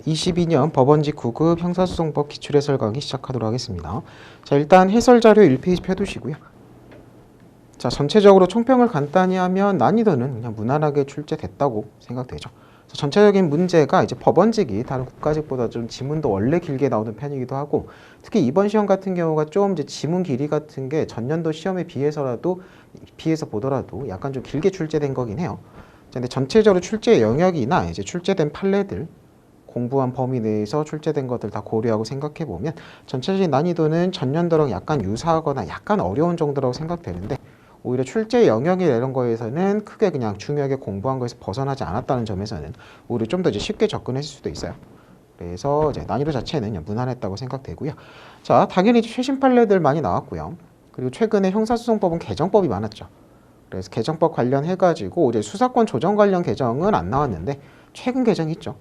2022년 법원직 9급 형사소송법 기출해설 강의 시작하도록 하겠습니다. 자, 일단 해설 자료 1페이지 펴두시고요. 자, 전체적으로 총평을 간단히 하면 난이도는 그냥 무난하게 출제됐다고 생각되죠. 자, 전체적인 문제가 이제 법원직이 다른 국가직보다 좀 지문도 원래 길게 나오는 편이기도 하고, 특히 이번 시험 같은 경우가 좀 이제 지문 길이 같은 게 전년도 시험에 비해서 보더라도 약간 좀 길게 출제된 거긴 해요. 자, 근데 전체적으로 출제 영역이나 이제 출제된 판례들, 공부한 범위 내에서 출제된 것들 다 고려하고 생각해 보면 전체적인 난이도는 전년도랑 약간 유사하거나 약간 어려운 정도라고 생각되는데, 오히려 출제 영역이 이런 거에서는 크게 그냥 중요하게 공부한 거에서 벗어나지 않았다는 점에서는 오히려 좀 더 이제 쉽게 접근했을 수도 있어요. 그래서 이제 난이도 자체는 그냥 무난했다고 생각되고요. 자, 당연히 최신 판례들 많이 나왔고요. 그리고 최근에 형사소송법은 개정법이 많았죠. 그래서 개정법 관련해가지고 이제 수사권 조정 관련 개정은 안 나왔는데 최근 개정이 있죠.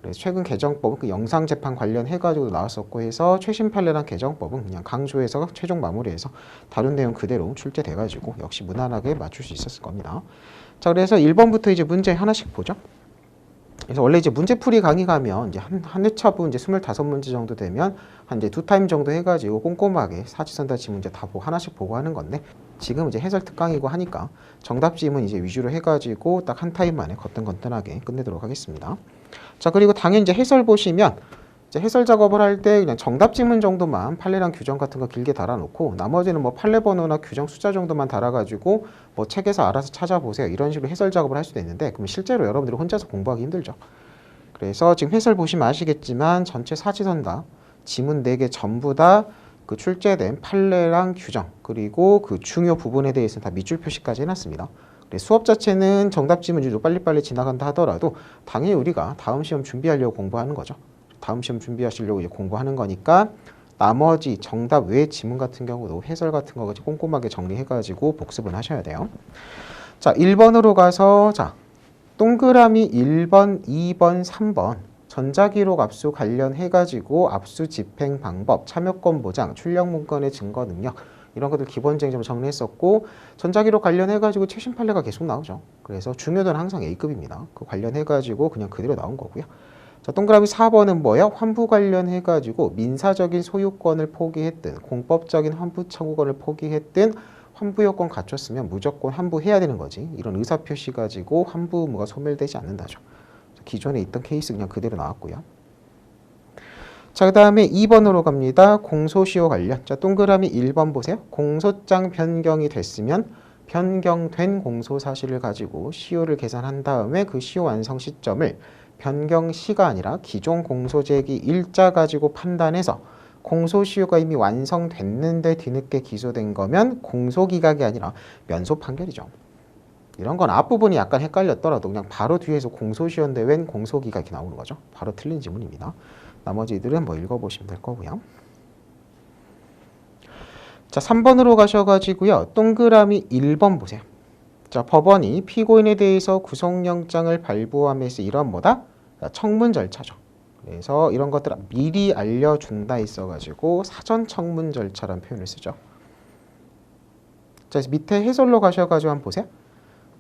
그래서 최근 개정법은 그 영상재판 관련해가지고 나왔었고 해서 최신 판례랑 개정법은 그냥 강조해서 최종 마무리해서 다른 내용 그대로 출제돼가지고 역시 무난하게 맞출 수 있었을 겁니다. 자, 그래서 1번부터 이제 문제 하나씩 보죠. 그래서 원래 이제 문제풀이 강의 가면 이제 한 회차분 이제 25문제 정도 되면 한 이제 2타임 정도 해가지고 꼼꼼하게 사지선다지 문제 다 보고 하나씩 보고 하는 건데, 지금 이제 해설 특강이고 하니까 정답지문 이제 위주로 해가지고 딱 한 타임 만에 거뜬거뜬하게 끝내도록 하겠습니다. 자, 그리고 당연히 이제 해설 보시면 이제 해설 작업을 할 때 그냥 정답 지문 정도만 판례랑 규정 같은 거 길게 달아놓고 나머지는 뭐 판례 번호나 규정 숫자 정도만 달아가지고 뭐 책에서 알아서 찾아보세요, 이런 식으로 해설 작업을 할 수도 있는데, 그럼 실제로 여러분들이 혼자서 공부하기 힘들죠. 그래서 지금 해설 보시면 아시겠지만 전체 사지선다 지문 4개 전부 다 그 출제된 판례랑 규정 그리고 그 중요 부분에 대해서는 다 밑줄 표시까지 해놨습니다. 수업 자체는 정답 지문 위주로 빨리빨리 지나간다 하더라도 당연히 우리가 다음 시험 준비하려고 공부하는 거죠. 다음 시험 준비하시려고 이제 공부하는 거니까 나머지 정답 외 지문 같은 경우도 해설 같은 거 꼼꼼하게 정리해가지고 복습은 하셔야 돼요. 자, 1번으로 가서 자, 동그라미 1번, 2번, 3번 전자기록 압수 관련해가지고 압수 집행 방법, 참여권 보장, 출력 문건의 증거 능력 이런 것들 기본적인 점 정리했었고, 전자기록 관련해가지고 최신 판례가 계속 나오죠. 그래서 중요도는 항상 A급입니다. 그 관련해가지고 그냥 그대로 나온 거고요. 자, 동그라미 4번은 뭐예요? 환부 관련해가지고 민사적인 소유권을 포기했든 공법적인 환부 청구권을 포기했든 환부 요건 갖췄으면 무조건 환부해야 되는 거지. 이런 의사표시 가지고 환부 의무가 소멸되지 않는다죠. 기존에 있던 케이스 그냥 그대로 나왔고요. 자, 그 다음에 2번으로 갑니다. 공소시효 관련. 자, 동그라미 1번 보세요. 공소장 변경이 됐으면 변경된 공소 사실을 가지고 시효를 계산한 다음에 그 시효 완성 시점을 변경 시가 아니라 기존 공소 제기 일자 가지고 판단해서 공소시효가 이미 완성됐는데 뒤늦게 기소된 거면 공소기각이 아니라 면소 판결이죠. 이런 건 앞부분이 약간 헷갈렸더라도 그냥 바로 뒤에서 공소시효인데 웬 공소기각이 나오는 거죠. 바로 틀린 지문입니다. 나머지들은 뭐 읽어보시면 될 거고요. 자, 3번으로 가셔가지고요. 동그라미 1번 보세요. 자, 법원이 피고인에 대해서 구속영장을 발부함에서 이런 뭐다? 청문 절차죠. 그래서 이런 것들 미리 알려준다 있어가지고 사전 청문 절차라는 표현을 쓰죠. 자, 그래서 밑에 해설로 가셔가지고 한번 보세요.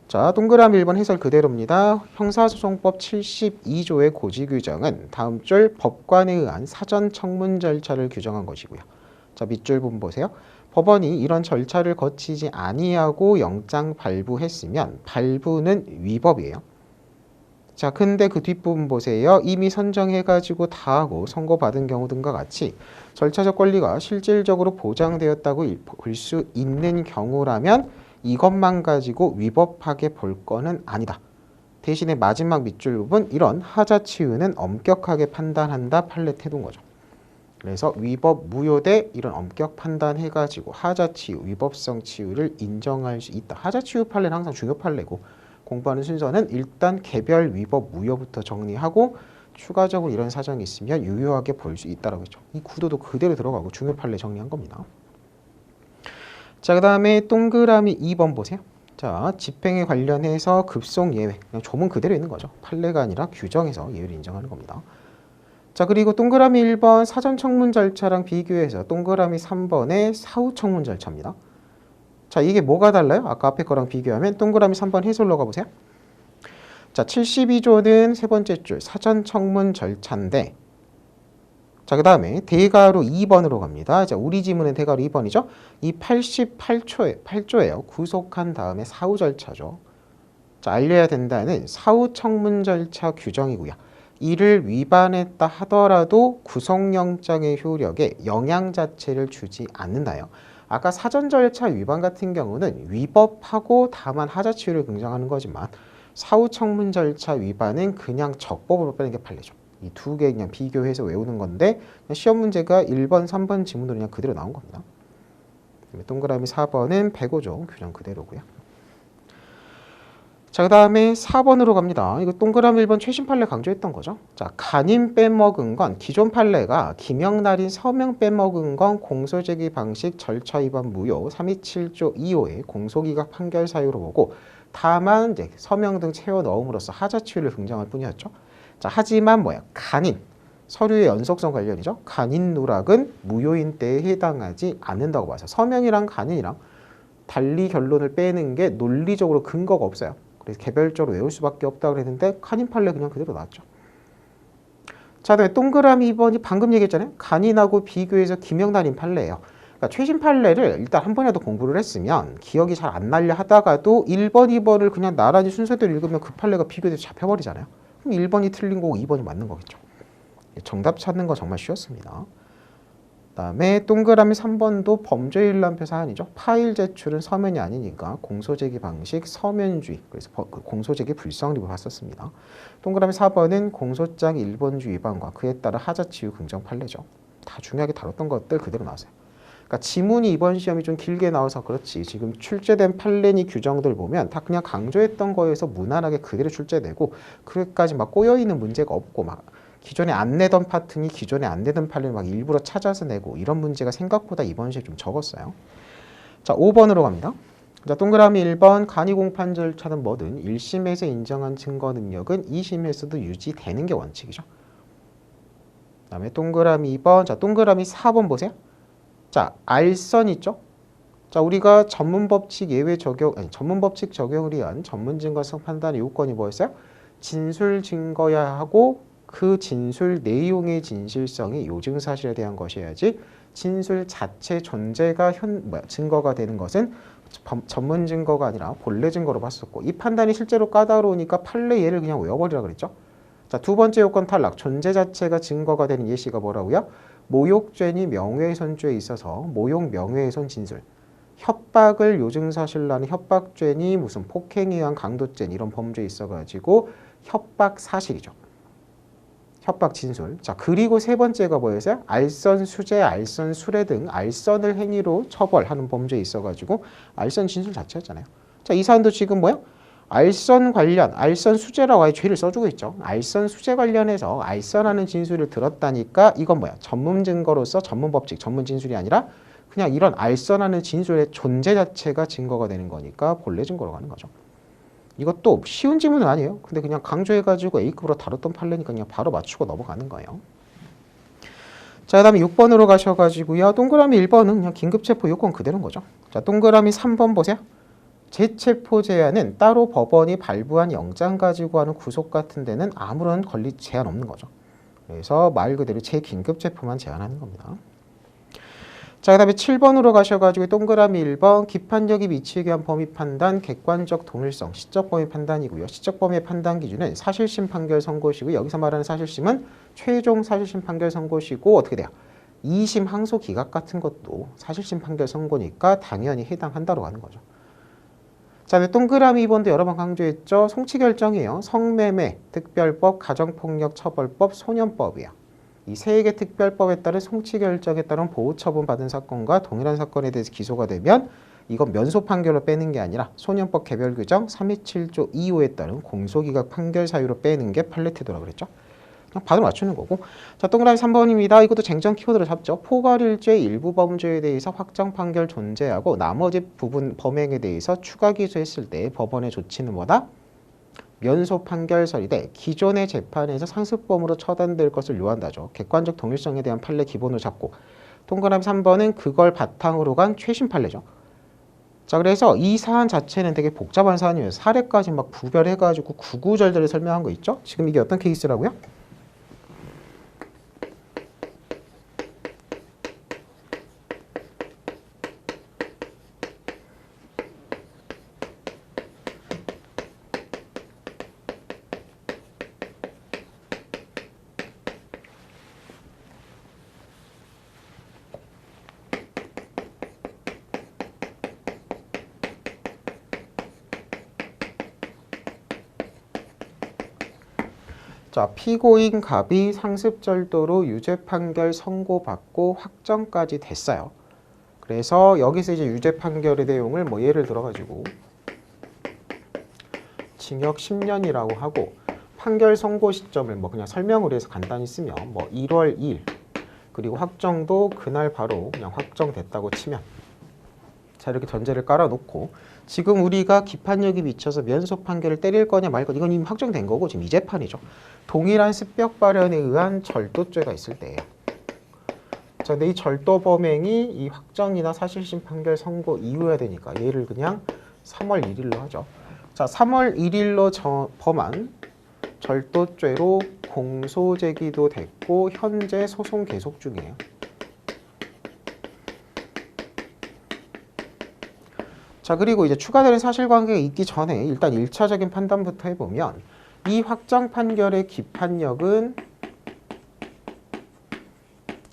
자, 동그라미 1번 해설 그대로입니다. 형사소송법 72조의 고지 규정은 다음 줄 법관에 의한 사전 청문 절차를 규정한 것이고요. 자, 밑줄 부분 보세요. 법원이 이런 절차를 거치지 아니하고 영장 발부했으면 발부는 위법이에요. 자, 근데 그 뒷부분 보세요. 이미 선정해가지고 다 하고 선고받은 경우 등과 같이 절차적 권리가 실질적으로 보장되었다고 볼 수 있는 경우라면 이것만 가지고 위법하게 볼 거는 아니다. 대신에 마지막 밑줄 부분 이런 하자치유는 엄격하게 판단한다 판례 태도인 거죠. 그래서 위법 무효 대 이런 엄격 판단해가지고 하자치유, 위법성 치유를 인정할 수 있다. 하자치유 판례는 항상 중요 판례고, 공부하는 순서는 일단 개별 위법 무효부터 정리하고 추가적으로 이런 사정이 있으면 유효하게 볼 수 있다라고 했죠. 이 구도도 그대로 들어가고 중요 판례 정리한 겁니다. 자, 그 다음에 동그라미 2번 보세요. 자, 집행에 관련해서 급송 예외, 그냥 조문 그대로 있는 거죠. 판례가 아니라 규정에서 예외를 인정하는 겁니다. 자, 그리고 동그라미 1번 사전 청문 절차랑 비교해서 동그라미 3번의 사후 청문 절차입니다. 자, 이게 뭐가 달라요? 아까 앞에 거랑 비교하면 동그라미 3번 해설로 가보세요. 자, 72조는 세 번째 줄 사전 청문 절차인데, 자, 그 다음에 대가로 2번으로 갑니다. 자, 우리 지문은 대가로 2번이죠. 이 88조예요. 구속한 다음에 사후 절차죠. 자, 알려야 된다는 사후 청문 절차 규정이고요. 이를 위반했다 하더라도 구속영장의 효력에 영향 자체를 주지 않는다요. 아까 사전 절차 위반 같은 경우는 위법하고 다만 하자치유를 긍정하는 거지만 사후 청문 절차 위반은 그냥 적법으로 빼는 게 판례죠. 이 두 개 그냥 비교해서 외우는 건데 시험 문제가 1번, 3번 지문으로 그냥 그대로 나온 겁니다. 동그라미 4번은 105조 규정 그대로고요. 자, 그 다음에 4번으로 갑니다. 이거 동그라미 1번 최신 판례 강조했던 거죠. 자, 간인 빼먹은 건 기존 판례가 기명날인 서명 빼먹은 건 공소제기 방식 절차 위반 무효 327조 2호의 공소기각 판결 사유로 보고 다만 이제 서명 등 채워 넣음으로써 하자치유를 긍정할 뿐이었죠. 자, 하지만 뭐야? 간인 서류의 연속성 관련이죠. 간인 누락은 무효인 때에 해당하지 않는다고 봐서 서명이랑 간인이랑 달리 결론을 빼는 게 논리적으로 근거가 없어요. 그래서 개별적으로 외울 수밖에 없다고 그랬는데 간인 판례 그냥 그대로 나왔죠. 자, 다음에 동그라미 2번이 방금 얘기했잖아요. 간인하고 비교해서 기명날인 판례예요. 그러니까 최신 판례를 일단 한 번이라도 공부를 했으면 기억이 잘 안 날려 하다가도 1번, 2번을 그냥 나란히 순서대로 읽으면 그 판례가 비교돼서 잡혀버리잖아요. 그럼 1번이 틀린 거고 2번이 맞는 거겠죠. 정답 찾는 거 정말 쉬웠습니다. 그다음에 동그라미 3번도 범죄일람표 사안이죠. 파일 제출은 서면이 아니니까 공소제기 방식 서면주의, 그래서 공소제기 불성립을 봤었습니다. 동그라미 4번은 공소장 1번주 위반과 그에 따른 하자치유 긍정 판례죠. 다 중요하게 다뤘던 것들 그대로 나왔어요. 그러니까 지문이 이번 시험이 좀 길게 나와서 그렇지 지금 출제된 판례니 규정들 보면 다 그냥 강조했던 거에서 무난하게 그대로 출제되고 그렇게까지 막 꼬여있는 문제가 없고 막 기존에 안 내던 파트니 기존에 안 내던 판례를 막 일부러 찾아서 내고 이런 문제가 생각보다 이번 시험에 좀 적었어요. 자, 5번으로 갑니다. 자, 동그라미 1번 간이 공판 절차는 뭐든 1심에서 인정한 증거 능력은 2심에서도 유지되는 게 원칙이죠. 그 다음에 동그라미 2번, 자, 동그라미 4번 보세요. 자, 알선 있죠? 자, 우리가 전문법칙 예외 적용, 아니, 전문법칙 적용을 위한 전문증거성 판단의 요건이 뭐였어요? 진술 증거야 하고 그 진술 내용의 진실성이 요증사실에 대한 것이어야지 진술 자체 존재가 증거가 되는 것은 전문 증거가 아니라 본래 증거로 봤었고 이 판단이 실제로 까다로우니까 판례 예를 그냥 외워버리라 그랬죠. 자, 두 번째 요건 탈락. 존재 자체가 증거가 되는 예시가 뭐라고요? 모욕죄니 명예훼손죄에 있어서 모욕 명예훼손 진술. 협박을 요증사실로 하는 협박죄니 무슨 폭행에 의한 강도죄니 이런 범죄에 있어가지고 협박 사실이죠. 협박 진술. 자, 그리고 세 번째가 뭐였어요? 알선 수재, 알선 수뢰 등 알선을 행위로 처벌하는 범죄에 있어가지고 알선 진술 자체였잖아요. 자, 이 사안도 지금 뭐야? 알선 관련, 알선 수재라고 아예 죄를 써주고 있죠. 알선 수재 관련해서 알선하는 진술을 들었다니까 이건 뭐야? 전문 증거로서 전문 법칙, 전문 진술이 아니라 그냥 이런 알선하는 진술의 존재 자체가 증거가 되는 거니까 본래 증거로 가는 거죠. 이것도 쉬운 지문은 아니에요. 근데 그냥 강조해가지고 A급으로 다뤘던 판례니까 그냥 바로 맞추고 넘어가는 거예요. 자, 그 다음에 6번으로 가셔가지고요. 동그라미 1번은 그냥 긴급체포 요건 그대로인 거죠. 자, 동그라미 3번 보세요. 재체포 제한은 따로 법원이 발부한 영장 가지고 하는 구속 같은 데는 아무런 권리 제한 없는 거죠. 그래서 말 그대로 재긴급체포만 제한하는 겁니다. 자, 그 다음에 7번으로 가셔가지고 동그라미 1번 기판력이 미치게 한 범위 판단 객관적 동일성 시적 범위 판단이고요. 시적 범위 판단 기준은 사실심 판결 선고시고 여기서 말하는 사실심은 최종 사실심 판결 선고시고 어떻게 돼요? 2심 항소 기각 같은 것도 사실심 판결 선고니까 당연히 해당한다고 하는 거죠. 자, 동그라미 2번도 여러 번 강조했죠. 송치 결정이에요. 성매매, 특별법, 가정폭력 처벌법, 소년법이에요. 이 세 개 특별법에 따른 송치 결정에 따른 보호 처분 받은 사건과 동일한 사건에 대해서 기소가 되면 이건 면소 판결로 빼는 게 아니라 소년법 개별 규정 327조 2호에 따른 공소기각 판결 사유로 빼는 게 판례 태도라고 그랬죠. 그냥 바로 맞추는 거고. 자, 동그라미 3번입니다. 이것도 쟁점 키워드를 잡죠. 포괄일죄 일부 범죄에 대해서 확정 판결 존재하고 나머지 부분 범행에 대해서 추가 기소했을 때 법원의 조치는 뭐다? 면소 판결설이되 기존의 재판에서 상습범으로 처단될 것을 요한다죠. 객관적 동일성에 대한 판례 기본으로 잡고 동그라미 3번은 그걸 바탕으로 간 최신 판례죠. 자, 그래서 이 사안 자체는 되게 복잡한 사안이에요. 사례까지 막 구별해가지고 구구절절히 설명한 거 있죠? 지금 이게 어떤 케이스라고요? 자, 피고인 갑이 상습절도로 유죄 판결 선고받고 확정까지 됐어요. 그래서 여기서 이제 유죄 판결의 내용을 뭐 예를 들어가지고 징역 10년이라고 하고 판결 선고 시점을 뭐 그냥 설명을 해서 간단히 쓰면 뭐 1월 2일 그리고 확정도 그날 바로 그냥 확정됐다고 치면 자 이렇게 전제를 깔아놓고 지금 우리가 기판력이 미쳐서 면소 판결을 때릴 거냐 말 거냐 이건 이미 확정된 거고 지금 이 재판이죠. 동일한 습벽 발현에 의한 절도죄가 있을 때예요. 자, 근데 이 절도 범행이 이 확정이나 사실심 판결 선고 이후여야 되니까 얘를 그냥 3월 1일로 하죠. 자, 3월 1일로 범한 절도죄로 공소 제기도 됐고 현재 소송 계속 중이에요. 자, 그리고 이제 추가되는 사실관계가 있기 전에 일단 1차적인 판단부터 해보면 이 확정 판결의 기판력은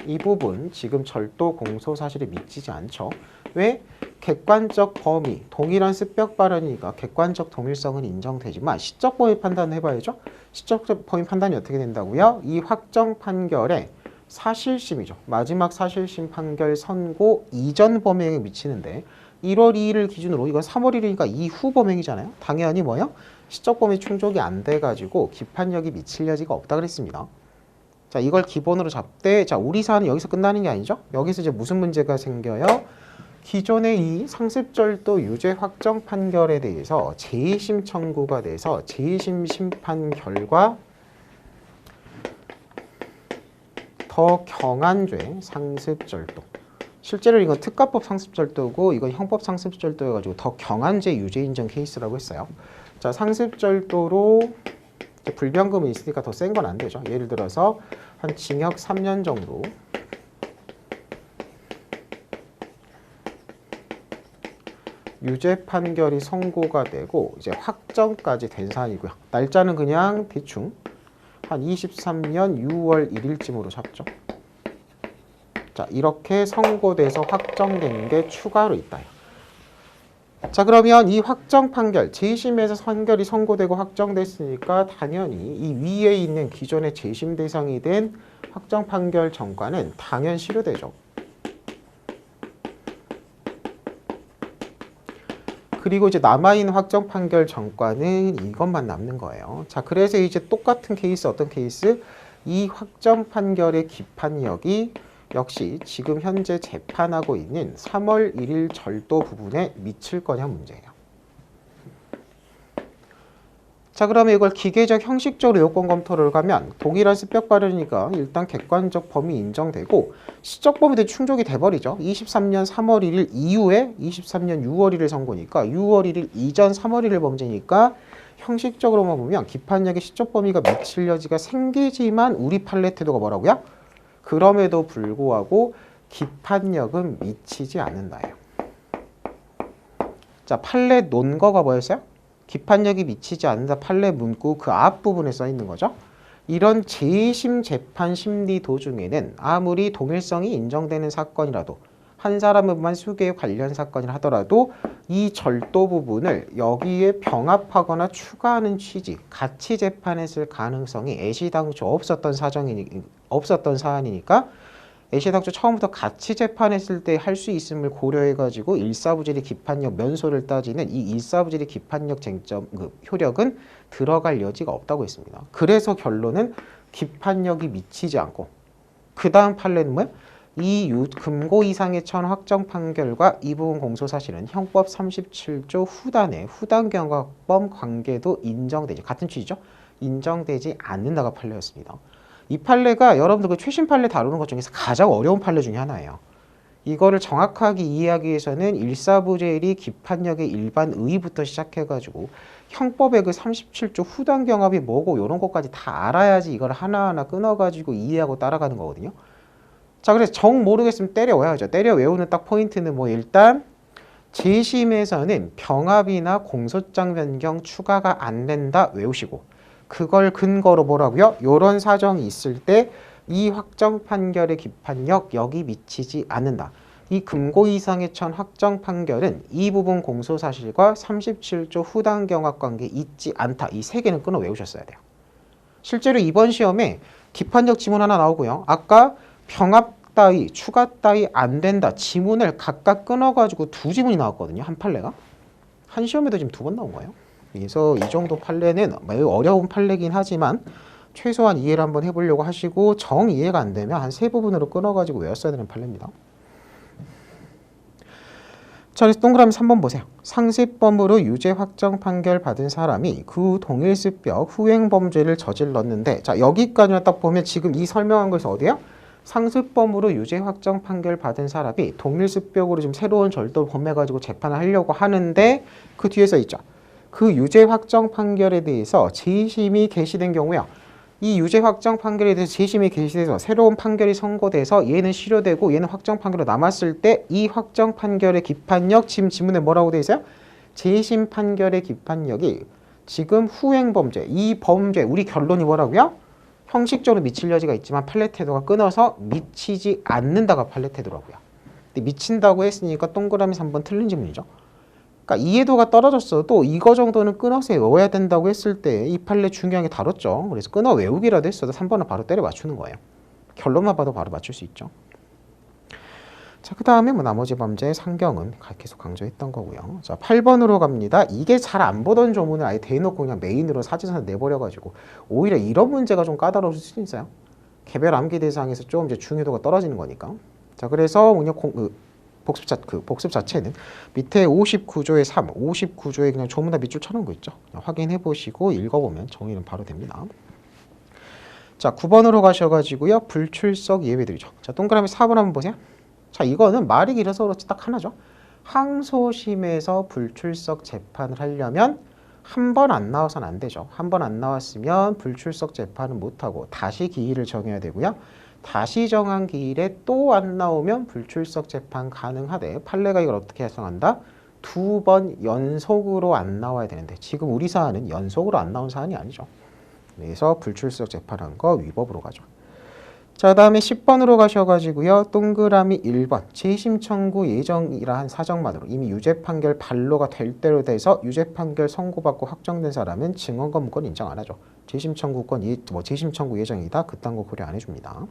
이 부분 지금 절도 공소 사실에 미치지 않죠. 왜? 객관적 범위, 동일한 습벽 발현이니까 객관적 동일성은 인정되지만 시적 범위 판단을 해봐야죠. 시적 범위 판단이 어떻게 된다고요? 이 확정 판결의 사실심이죠. 마지막 사실심 판결 선고 이전 범행에 미치는데 1월 2일을 기준으로 이건 3월 1일이니까 이후 범행이잖아요. 당연히 뭐요? 시적 범위 충족이 안 돼가지고 기판력이 미칠 여지가 없다 그랬습니다. 자, 이걸 기본으로 잡되 자, 우리 사안은 여기서 끝나는 게 아니죠. 여기서 이제 무슨 문제가 생겨요? 기존의 이 상습절도 유죄 확정 판결에 대해서 재심 청구가 돼서 재심 심판 결과 더 경한 죄 상습절도 실제로 이건 특가법 상습절도고 이건 형법 상습절도여가지고 더 경한 죄 유죄 인정 케이스라고 했어요. 자, 상습절도로 불변금은 있으니까 더 센 건 안 되죠. 예를 들어서 한 징역 3년 정도 유죄 판결이 선고가 되고 이제 확정까지 된 사안이고요. 날짜는 그냥 대충 한 23년 6월 1일쯤으로 잡죠. 자, 이렇게 선고돼서 확정된 게 추가로 있다요. 자, 그러면 이 확정 판결, 재심에서 판결이 선고되고 확정됐으니까 당연히 이 위에 있는 기존의 재심 대상이 된 확정 판결 전과는 당연 실효되죠. 그리고 이제 남아있는 확정 판결 전과는 이것만 남는 거예요. 자, 그래서 이제 똑같은 케이스 어떤 케이스? 이 확정 판결의 기판력이 역시 지금 현재 재판하고 있는 3월 1일 절도 부분에 미칠 거냐 문제예요. 자, 그러면 이걸 기계적 형식적으로 요건 검토를 가면 동일한 습벽 발현이니까 일단 객관적 범위 인정되고 시적 범위도 충족이 돼버리죠. 23년 3월 1일 이후에 23년 6월 1일 선고니까 6월 1일 이전 3월 1일 범죄니까 형식적으로만 보면 기판력의 시적 범위가 미칠 여지가 생기지만 우리 판례 태도가 뭐라고요? 그럼에도 불구하고 기판력은 미치지 않는다예요. 자, 판례 논거가 뭐였어요? 기판력이 미치지 않는다 판례 문구 그 앞부분에 써 있는 거죠. 이런 재심 재판 심리 도중에는 아무리 동일성이 인정되는 사건이라도 한 사람만 수개에 관련 사건이라 하더라도 이 절도 부분을 여기에 병합하거나 추가하는 취지, 같이 재판했을 가능성이 애시당초 없었던 사안이니까 애시당초 처음부터 같이 재판했을 때 할 수 있음을 고려해가지고 일사부질의 기판력 면소를 따지는 이 일사부질의 기판력 쟁점 효력은 들어갈 여지가 없다고 했습니다. 그래서 결론은 기판력이 미치지 않고 그 다음 판례는 뭐야? 이 금고 이상의 천 확정 판결과 이 부분 공소사실은 형법 37조 후단의 후단경과범 관계도 인정되지 같은 취지죠. 인정되지 않는다가 판례였습니다. 이 판례가 여러분들 그 최신 판례 다루는 것 중에서 가장 어려운 판례 중에 하나예요. 이거를 정확하게 이해하기 위해서는 일사부재일이 기판력의 일반 의의부터 시작해가지고 형법의 그 37조 후단 경합이 뭐고 이런 것까지 다 알아야지 이걸 하나하나 끊어가지고 이해하고 따라가는 거거든요. 자, 그래서 정 모르겠으면 때려 외워야죠. 때려 외우는 딱 포인트는 뭐 일단 재심에서는 병합이나 공소장 변경 추가가 안 된다 외우시고, 그걸 근거로 뭐라고요? 요런 사정이 있을 때 이 확정 판결의 기판력 여기 미치지 않는다. 이 금고 이상의 천 확정 판결은 이 부분 공소 사실과 37조 후단 경합 관계 있지 않다. 이 세 개는 끊어 외우셨어야 돼요. 실제로 이번 시험에 기판력 지문 하나 나오고요. 아까 병합 따위, 추가 따위 안 된다. 지문을 각각 끊어가지고 두 지문이 나왔거든요. 한 판례가. 한 시험에도 지금 두 번 나온 거예요. 그래서 이 정도 판례는 매우 어려운 판례긴 하지만 최소한 이해를 한번 해보려고 하시고, 정 이해가 안 되면 한 세 부분으로 끊어가지고 외웠어야 되는 판례입니다. 자, 그래서 동그라미 3번 보세요. 상습범으로 유죄 확정 판결 받은 사람이 그 동일습벽 후행범죄를 저질렀는데, 자, 여기까지만 딱 보면 지금 이 설명한 것이 어디예요? 상습범으로 유죄 확정 판결 받은 사람이 동일습벽으로 지금 새로운 절도를 범해가지고 재판을 하려고 하는데, 그 뒤에 써 있죠. 그 유죄 확정 판결에 대해서 재심이 개시된 경우야. 이 유죄 확정 판결에 대해서 재심이 개시돼서 새로운 판결이 선고돼서 얘는 실효되고 얘는 확정 판결로 남았을 때 이 확정 판결의 기판력, 지금 지문에 뭐라고 돼 있어요? 재심 판결의 기판력이 지금 후행범죄, 이 범죄, 우리 결론이 뭐라고요? 형식적으로 미칠 여지가 있지만 판례 태도가 끊어서 미치지 않는다가 판례 태도라고요. 근데 미친다고 했으니까 동그라미 3번 틀린 지문이죠. 그러니까 이해도가 떨어졌어도 이거 정도는 끊어서 외워야 된다고 했을 때 이 판례 중요하게 다뤘죠. 그래서 끊어 외우기라도 했어도 3번은 바로 때려 맞추는 거예요. 결론만 봐도 바로 맞출 수 있죠. 자, 그 다음에 뭐 나머지 범죄 상경은 계속 강조했던 거고요. 자, 8번으로 갑니다. 이게 잘 안 보던 조문을 아예 대놓고 그냥 메인으로 사진에서 내버려가지고 오히려 이런 문제가 좀 까다로울 수 있어요. 개별 암기 대상에서 좀 이제 중요도가 떨어지는 거니까. 자, 그래서 그냥 복습 자체는 밑에 59조의 3, 59조에 그냥 조문답 밑줄 쳐놓은 거 있죠. 확인해 보시고 읽어보면 정리는 바로 됩니다. 자, 9번으로 가셔가지고요. 불출석 예외들이죠. 자, 동그라미 4번 한번 보세요. 자, 이거는 말이 길어서 그렇지 딱 하나죠. 항소심에서 불출석 재판을 하려면 한 번 안 나와서는 안 되죠. 한 번 안 나왔으면 불출석 재판은 못하고 다시 기일을 정해야 되고요. 다시 정한 기일에 또 안 나오면 불출석 재판 가능하되, 판례가 이걸 어떻게 해석한다? 두 번 연속으로 안 나와야 되는데 지금 우리 사안은 연속으로 안 나온 사안이 아니죠. 그래서 불출석 재판한 거 위법으로 가죠. 자, 다음에 10번으로 가셔가지고요. 동그라미 1번 재심 청구 예정이라 한 사정만으로 이미 유죄 판결 반로가 될 대로 돼서 유죄 판결 선고받고 확정된 사람은 증언 거부권 인정 안 하죠. 재심 청구권 재심 청구 예정이다. 그딴 거 고려 안 해줍니다.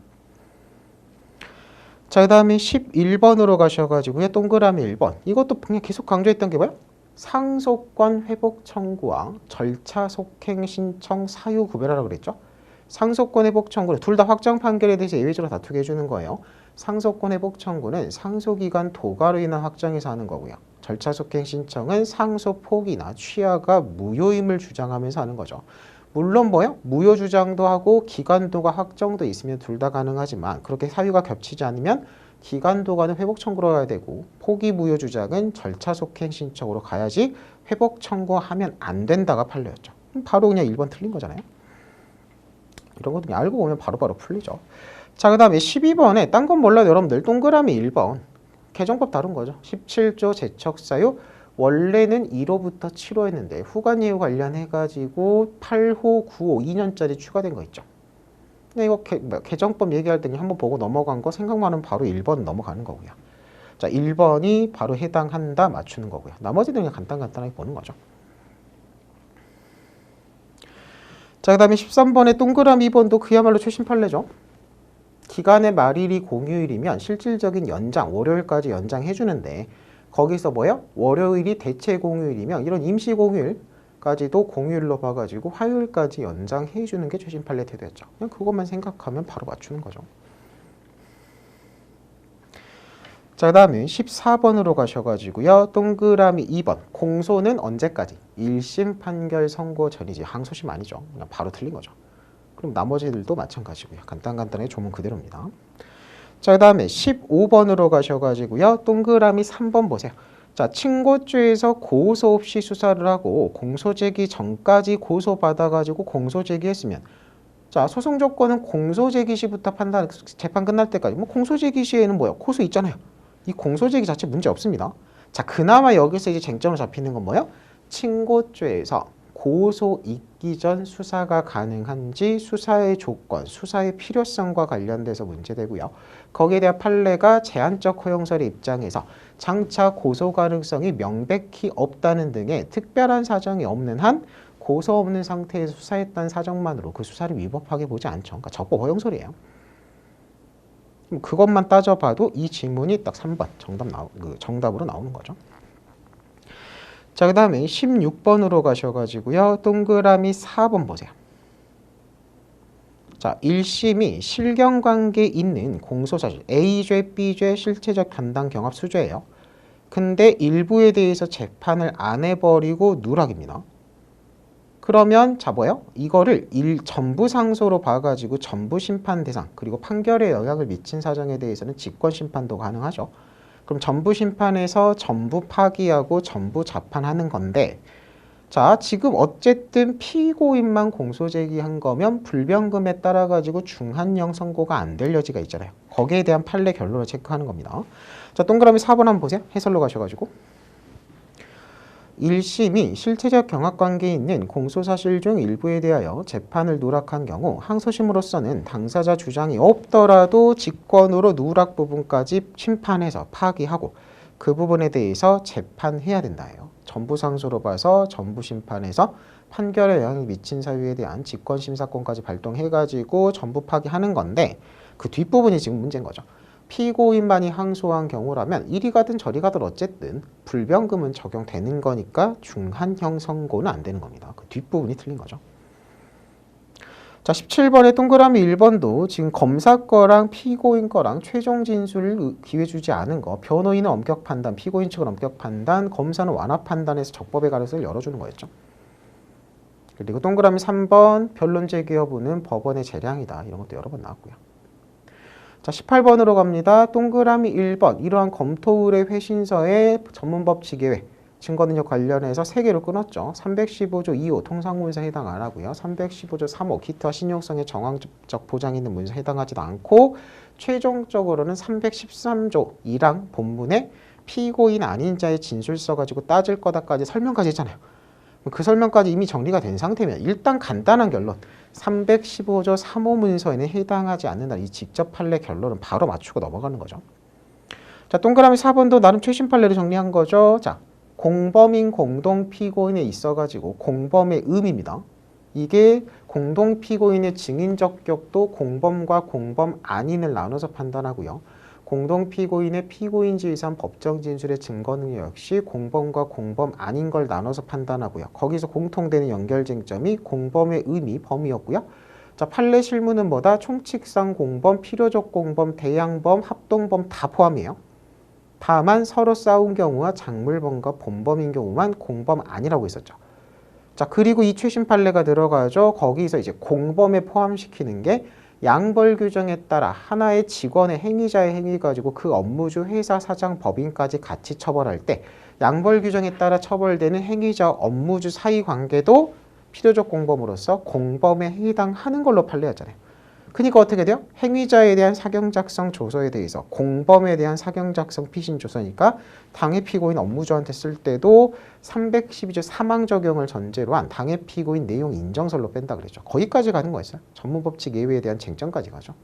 자, 그 다음에 11번으로 가셔가지고요. 동그라미 1번. 이것도 그냥 계속 강조했던 게 뭐야? 상속권 회복 청구와 절차 속행 신청 사유 구별하라고 그랬죠. 상속권 회복 청구는 둘 다 확정 판결에 대해서 예외적으로 다투게 해주는 거예요. 상속권 회복 청구는 상소기간 도가로 인한 확정에서 하는 거고요. 절차 속행 신청은 상소 포기나 취하가 무효임을 주장하면서 하는 거죠. 물론 뭐요? 무효 주장도 하고 기간도가 확정도 있으면 둘 다 가능하지만 그렇게 사유가 겹치지 않으면 기간도가는 회복 청구로 가야 되고 포기 무효 주장은 절차 속행 신청으로 가야지 회복 청구하면 안 된다가 판례였죠. 바로 그냥 1번 틀린 거잖아요. 이런 거 그냥 알고 보면 바로바로 풀리죠. 자, 그 다음에 12번에 딴 건 몰라도 여러분들 동그라미 1번 개정법 다룬 거죠. 17조 제척사유 원래는 1호부터 7호 했는데 후관예우 관련해가지고 8호, 9호, 2년짜리 추가된 거 있죠. 근데 이거 개정법 얘기할 때는 한번 보고 넘어간 거 생각만 하면 바로 1번 넘어가는 거고요. 자, 1번이 바로 해당한다 맞추는 거고요. 나머지는 그냥 간단하게 보는 거죠. 자, 그 다음에 13번의 동그라미 2번도 그야말로 최신 판례죠. 기간의 말일이 공휴일이면 실질적인 연장, 월요일까지 연장해 주는데 거기서 뭐요? 월요일이 대체 공휴일이면 이런 임시 공휴일까지도 공휴일로 봐가지고 화요일까지 연장해 주는 게 최신 판례 태도였죠. 그냥 그것만 생각하면 바로 맞추는 거죠. 자, 그 다음에 14번으로 가셔가지고요. 동그라미 2번. 공소는 언제까지? 1심 판결 선고 전이지. 항소심 아니죠. 그냥 바로 틀린 거죠. 그럼 나머지들도 마찬가지고요. 간단하게 조문 그대로입니다. 자, 그 다음에 15번으로 가셔가지고요. 동그라미 3번 보세요. 자, 친고죄에서 고소 없이 수사를 하고 공소제기 전까지 고소받아가지고 공소제기했으면, 자, 소송 조건은 공소제기 시부터 판단, 재판 끝날 때까지. 뭐 공소제기 시에는 뭐야? 고소 있잖아요. 이 공소제기 자체 문제 없습니다. 자, 그나마 여기서 이제 쟁점을 잡히는 건 뭐예요? 친고죄에서 고소 있기 전 수사가 가능한지, 수사의 조건, 수사의 필요성과 관련돼서 문제되고요. 거기에 대한 판례가 제한적 허용설의 입장에서 장차 고소 가능성이 명백히 없다는 등의 특별한 사정이 없는 한 고소 없는 상태에서 수사했다는 사정만으로 그 수사를 위법하게 보지 않죠. 그러니까 적법 허용설이에요. 그것만 따져봐도 이 질문이 딱 3번 정답으로 나오는 거죠. 자, 그 다음에 16번으로 가셔가지고요. 동그라미 4번 보세요. 자, 1심이 실경관계 있는 공소사실 A죄, B죄 실체적 변당 경합 수죄예요. 근데 일부에 대해서 재판을 안 해버리고 누락입니다. 그러면 자 뭐예요? 이거를 전부 상소로 봐가지고 전부 심판 대상 그리고 판결에 영향을 미친 사정에 대해서는 직권 심판도 가능하죠. 그럼 전부 심판에서 전부 파기하고 전부 자판하는 건데, 자 지금 어쨌든 피고인만 공소 제기한 거면 불변금에 따라 가지고 중한형 선고가 안 될 여지가 있잖아요. 거기에 대한 판례 결론을 체크하는 겁니다. 자, 동그라미 4번 한번 보세요. 해설로 가셔가지고 1심이 실체적 경합관계에 있는 공소사실 중 일부에 대하여 재판을 누락한 경우 항소심으로서는 당사자 주장이 없더라도 직권으로 누락 부분까지 심판해서 파기하고 그 부분에 대해서 재판해야 된다예요. 전부 상소로 봐서 전부 심판해서 판결에 영향을 미친 사유에 대한 직권심사권까지 발동해가지고 전부 파기하는 건데, 그 뒷부분이 지금 문제인 거죠. 피고인만이 항소한 경우라면 이리 가든 저리 가든 어쨌든 불변금은 적용되는 거니까 중한형 선고는 안 되는 겁니다. 그 뒷부분이 틀린 거죠. 자, 17번의 동그라미 1번도 지금 검사 거랑 피고인 거랑 최종 진술을 기회 주지 않은 거, 변호인은 엄격 판단, 피고인 측은 엄격 판단, 검사는 완화 판단에서 적법의 가능성을 열어주는 거였죠. 그리고 동그라미 3번 변론 제기 여부는 법원의 재량이다. 이런 것도 여러 번 나왔고요. 자, 18번으로 갑니다. 동그라미 1번 이러한 검토 의뢰 회신서의 전문법칙의 증거능력 관련해서 3개로 끊었죠. 315조 2호 통상문서 해당 안 하고요. 315조 3호 기타 신용성의 정황적 보장이 있는 문서 해당하지도 않고, 최종적으로는 313조 1항 본문에 피고인 아닌 자의 진술서 가지고 따질 거다까지 설명까지 했잖아요. 그 설명까지 이미 정리가 된 상태면 일단 간단한 결론, 315조 3호 문서에는 해당하지 않는다. 이 직접 판례 결론은 바로 맞추고 넘어가는 거죠. 자, 동그라미 4번도 나름 최신 판례로 정리한 거죠. 자, 공범인 공동 피고인에 있어가지고 공범의 의미입니다. 이게 공동 피고인의 증인 적격도 공범과 공범 아닌을 나눠서 판단하고요. 공동 피고인의 피고인지에 의한 법정 진술의 증거 능력 역시 공범과 공범 아닌 걸 나눠서 판단하고요. 거기서 공통되는 연결쟁점이 공범의 의미, 범위였고요. 자, 판례 실무는 뭐다? 총칙상 공범, 필요적 공범, 대양범, 합동범 다 포함이에요. 다만 서로 싸운 경우와 작물범과 본범인 경우만 공범 아니라고 했었죠. 자, 그리고 이 최신 판례가 들어가죠. 거기서 이제 공범에 포함시키는 게 양벌 규정에 따라 하나의 직원의 행위자의 행위 가지고 그 업무주, 회사, 사장, 법인까지 같이 처벌할 때 양벌 규정에 따라 처벌되는 행위자, 업무주 사이 관계도 필요적 공범으로서 공범에 해당하는 걸로 판례했잖아요. 그러니까 어떻게 돼요? 행위자에 대한 사경 작성 조서에 대해서 공범에 대한 사경 작성 피신 조서니까 당해 피고인 업무주한테 쓸 때도 312조 사망 적용을 전제로 한 당해 피고인 내용 인정설로 뺀다 그랬죠. 거기까지 가는 거였어요. 전문법칙 예외에 대한 쟁점까지 가죠.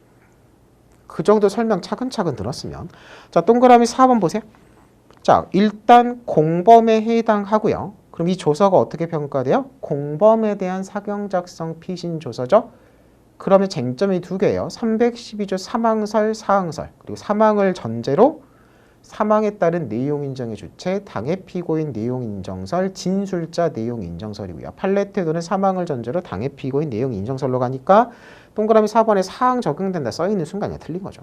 그 정도 설명 차근차근 들었으면. 자, 동그라미 4번 보세요. 자, 일단 공범에 해당하고요. 그럼 이 조서가 어떻게 평가돼요? 공범에 대한 사경 작성 피신 조서죠. 그러면 쟁점이 2개예요. 312조 사망설, 사항설, 그리고 사망을 전제로 사망에 따른 내용 인정의 주체, 당해 피고인 내용 인정설, 진술자 내용 인정설이고요. 판례 태도는 사망을 전제로 당해 피고인 내용 인정설로 가니까 동그라미 4번에 사항 적용된다 써있는 순간에 틀린 거죠.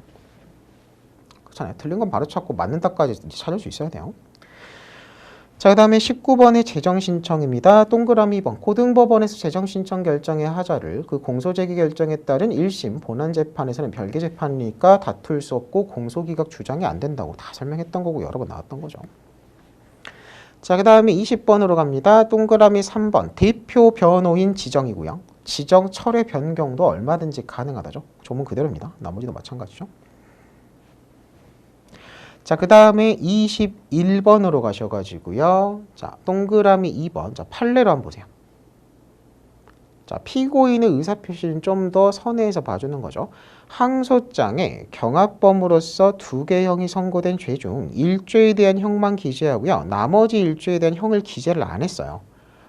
그렇잖아요. 틀린 건 바로 찾고 맞는다까지 찾을 수 있어야 돼요. 자, 그 다음에 19번의 재정신청입니다. 동그라미 2번. 고등법원에서 재정신청 결정의 하자를 그 공소제기 결정에 따른 1심 본안재판에서는 별개 재판이니까 다툴 수 없고 공소기각 주장이 안 된다고 다 설명했던 거고 여러 번 나왔던 거죠. 자, 그 다음에 20번으로 갑니다. 동그라미 3번. 대표 변호인 지정이고요. 지정 철회 변경도 얼마든지 가능하다죠. 조문 그대로입니다. 나머지도 마찬가지죠. 자, 그 다음에 21번으로 가셔가지고요. 자, 동그라미 2번. 자, 판례로 한번 보세요. 자, 피고인의 의사표시는 좀 더 선회해서 봐주는 거죠. 항소장에 경합범으로서 2개 형이 선고된 죄 중 1죄에 대한 형만 기재하고요. 나머지 1죄에 대한 형을 기재를 안 했어요.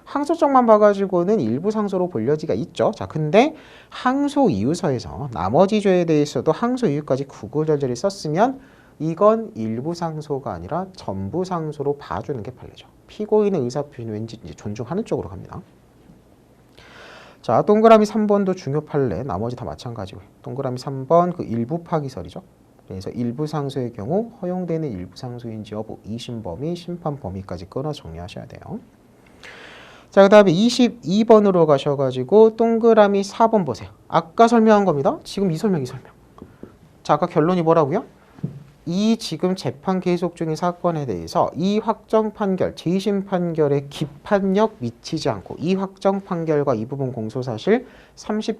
항소장만 봐가지고는 일부 상소로 볼 여지가 있죠. 자, 근데 항소 이유서에서 나머지 죄에 대해서도 항소 이유까지 구구절절히 썼으면 이건 일부 상소가 아니라 전부 상소로 봐주는 게 판례죠. 피고인의 의사표시는 왠지 이제 존중하는 쪽으로 갑니다. 자, 동그라미 3번도 중요 판례, 나머지 다 마찬가지고요. 동그라미 3번 그 일부 파기설이죠. 그래서 일부 상소의 경우 허용되는 일부 상소인지 여부, 2심 범위, 심판 범위까지 끊어 정리하셔야 돼요. 자, 그 다음에 22번으로 가셔가지고 동그라미 4번 보세요. 아까 설명한 겁니다. 지금 이 설명. 자, 아까 결론이 뭐라고요? 이 지금 재판 계속 중인 사건에 대해서 이 확정 판결, 재심 판결에 기판력 미치지 않고 이 확정 판결과 이 부분 공소사실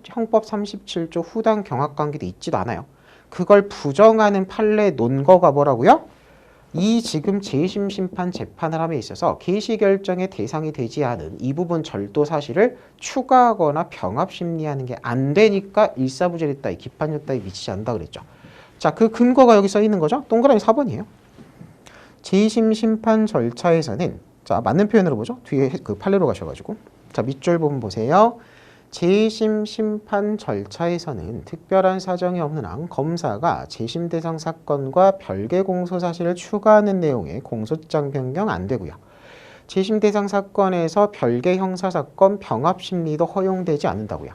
형법 37조 후당 경합관계도 있지도 않아요. 그걸 부정하는 판례 논거가 뭐라고요? 이 지금 재심 심판 재판을 함에 있어서 개시 결정의 대상이 되지 않은 이 부분 절도 사실을 추가하거나 병합 심리하는 게 안 되니까 일사부재리 따위 기판력 따위 미치지 않는다 그랬죠. 자, 그 근거가 여기 써 있는 거죠. 동그라미 4번이에요. 재심 심판 절차에서는 자, 맞는 표현으로 보죠. 뒤에 그 판례로 가셔가지고 자, 밑줄 부분 보세요. 재심 심판 절차에서는 특별한 사정이 없는 한 검사가 재심 대상 사건과 별개 공소 사실을 추가하는 내용의 공소장 변경 안 되고요. 재심 대상 사건에서 별개 형사 사건 병합 심리도 허용되지 않는다고요.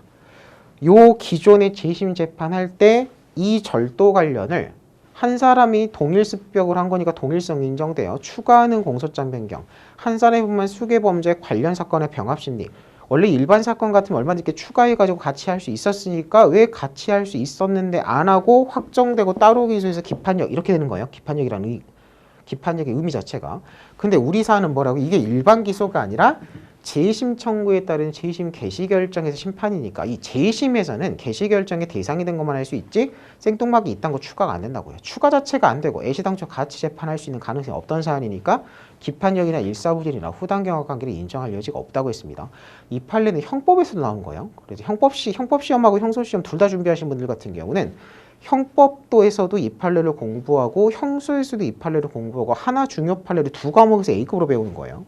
요 기존의 재심 재판할 때 이 절도 관련을 한 사람이 동일 습격을 한 거니까 동일성 인정돼요. 추가하는 공소장 변경. 한 사람이 보면 수개 범죄 관련 사건의 병합 심리. 원래 일반 사건 같으면 얼마든지 이렇게 추가해가지고 같이 할 수 있었으니까 왜 같이 할 수 있었는데 안 하고 확정되고 따로 기소해서 기판력 이렇게 되는 거예요. 기판력의 의미 자체가. 근데 우리 사안은 뭐라고? 이게 일반 기소가 아니라 재심 청구에 따른 재심 개시 결정에서 심판이니까 이 재심에서는 개시 결정의 대상이 된 것만 할 수 있지 생뚱맞게 이딴 거 추가가 안 된다고요. 추가 자체가 안 되고 애시당초 같이 재판할 수 있는 가능성이 없던 사안이니까 기판력이나 일사부질이나 후단경합관계를 인정할 여지가 없다고 했습니다. 이 판례는 형법에서도 나온 거예요. 그래서 형법 시험하고 형소시험 둘 다 준비하신 분들 같은 경우는 형법도에서도 이 판례를 공부하고 형소에서도 이 판례를 공부하고 하나 중요 판례를 두 과목에서 A급으로 배우는 거예요.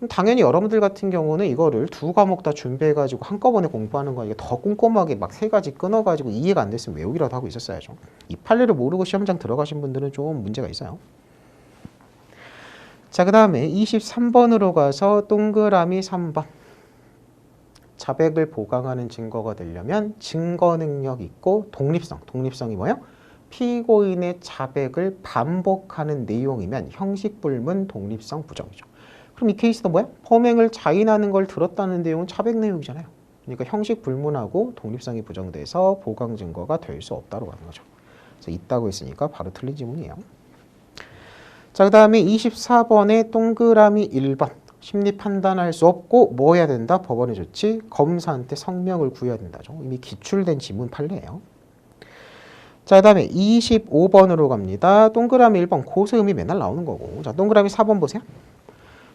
당연히 여러분들 같은 경우는 이거를 두 과목 다 준비해가지고 한꺼번에 공부하는 거니까 더 꼼꼼하게 막 세 가지 끊어가지고 이해가 안 됐으면 외우기라도 하고 있었어야죠. 이 판례를 모르고 시험장 들어가신 분들은 좀 문제가 있어요. 자, 그 다음에 23번으로 가서 동그라미 3번. 자백을 보강하는 증거가 되려면 증거 능력 있고 독립성. 독립성이 뭐예요? 피고인의 자백을 반복하는 내용이면 형식불문 독립성 부정이죠. 그럼 이 케이스도 뭐야? 범행을 자인하는 걸 들었다는 내용은 자백 내용이잖아요. 그러니까 형식 불문하고 독립성이 부정돼서 보강 증거가 될 수 없다고 하는 거죠. 그래서 있다고 했으니까 바로 틀린 지문이에요. 자, 그 다음에 24번의 동그라미 1번. 심리 판단할 수 없고 뭐 해야 된다? 법원의 조치. 검사한테 성명을 구해야 된다죠. 이미 기출된 지문 판례예요. 자, 그 다음에 25번으로 갑니다. 동그라미 1번 고소음이 맨날 나오는 거고. 자, 동그라미 4번 보세요.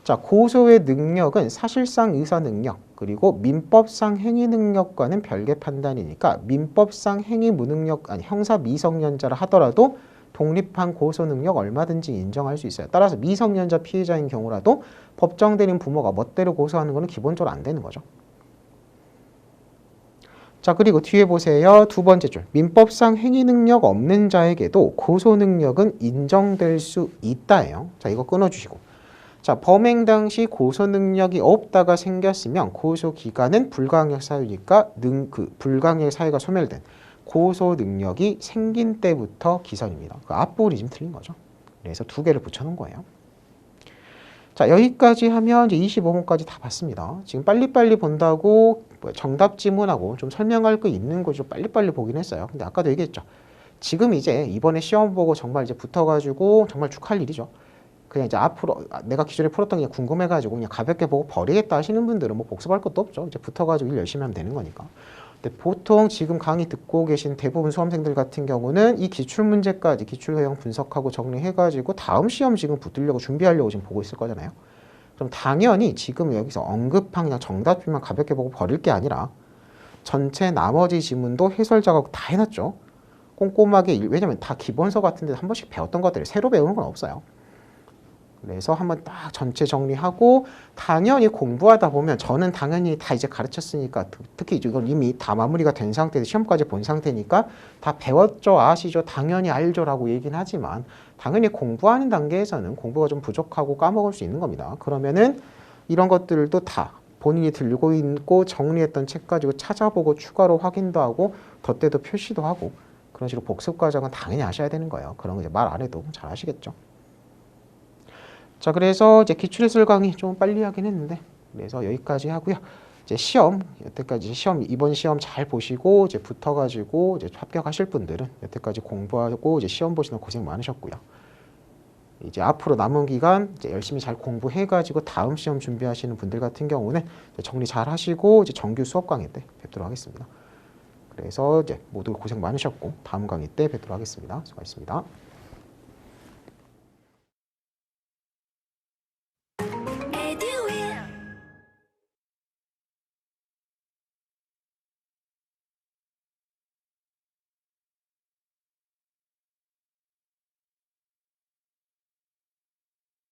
자, 고소의 능력은 사실상 의사 능력 그리고 민법상 행위 능력과는 별개 판단이니까 민법상 행위 무능력 아니 형사 미성년자라 하더라도 독립한 고소 능력 얼마든지 인정할 수 있어요. 따라서 미성년자 피해자인 경우라도 법정 대리인 부모가 멋대로 고소하는 것은 기본적으로 안 되는 거죠. 자, 그리고 뒤에 보세요. 두 번째 줄. 민법상 행위 능력 없는 자에게도 고소 능력은 인정될 수 있다예요. 자, 이거 끊어주시고. 자, 범행 당시 고소 능력이 없다가 생겼으면 고소 기간은 불가항력 사유니까 불가항력 사유가 소멸된 고소 능력이 생긴 때부터 기선입니다. 그 앞부분이 좀 틀린 거죠. 그래서 두 개를 붙여놓은 거예요. 자, 여기까지 하면 이제 25분까지 다 봤습니다. 지금 빨리빨리 본다고 정답 지문하고 좀 설명할 거 있는 거 좀 빨리빨리 보긴 했어요. 근데 아까도 얘기했죠. 지금 이제 이번에 시험 보고 정말 이제 붙어가지고 정말 축하할 일이죠. 그냥 이제 앞으로 내가 기존에 풀었던 게 궁금해가지고 그냥 가볍게 보고 버리겠다 하시는 분들은 뭐 복습할 것도 없죠. 이제 붙어가지고 일 열심히 하면 되는 거니까. 근데 보통 지금 강의 듣고 계신 대부분 수험생들 같은 경우는 이 기출문제까지 기출효형 분석하고 정리해가지고 다음 시험 지금 붙으려고 준비하려고 지금 보고 있을 거잖아요. 그럼 당연히 지금 여기서 언급한 그냥 정답만 가볍게 보고 버릴 게 아니라 전체 나머지 지문도 해설 작업 다 해놨죠. 꼼꼼하게 왜냐면 다 기본서 같은데 한 번씩 배웠던 것들을 새로 배우는 건 없어요. 그래서 한번 딱 전체 정리하고 당연히 공부하다 보면 저는 당연히 다 이제 가르쳤으니까 특히 이건 이미 다 마무리가 된 상태에서 시험까지 본 상태니까 다 배웠죠, 아시죠, 당연히 알죠라고 얘기는 하지만 당연히 공부하는 단계에서는 공부가 좀 부족하고 까먹을 수 있는 겁니다. 그러면은 이런 것들도 다 본인이 들고 있고 정리했던 책 가지고 찾아보고 추가로 확인도 하고 덧대도 표시도 하고 그런 식으로 복습 과정은 당연히 하셔야 되는 거예요. 그런 거 이제 말 안 해도 잘 아시겠죠. 자, 그래서 이제 기출해설 강의 좀 빨리 하긴 했는데, 그래서 여기까지 하고요. 이제 시험, 여태까지 시험, 이번 시험 잘 보시고, 이제 붙어가지고, 이제 합격하실 분들은 여태까지 공부하고, 이제 시험 보시는 고생 많으셨고요. 이제 앞으로 남은 기간, 이제 열심히 잘 공부해가지고, 다음 시험 준비하시는 분들 같은 경우는 정리 잘 하시고, 이제 정규 수업 강의 때 뵙도록 하겠습니다. 그래서 이제 모두 고생 많으셨고, 다음 강의 때 뵙도록 하겠습니다. 수고하셨습니다.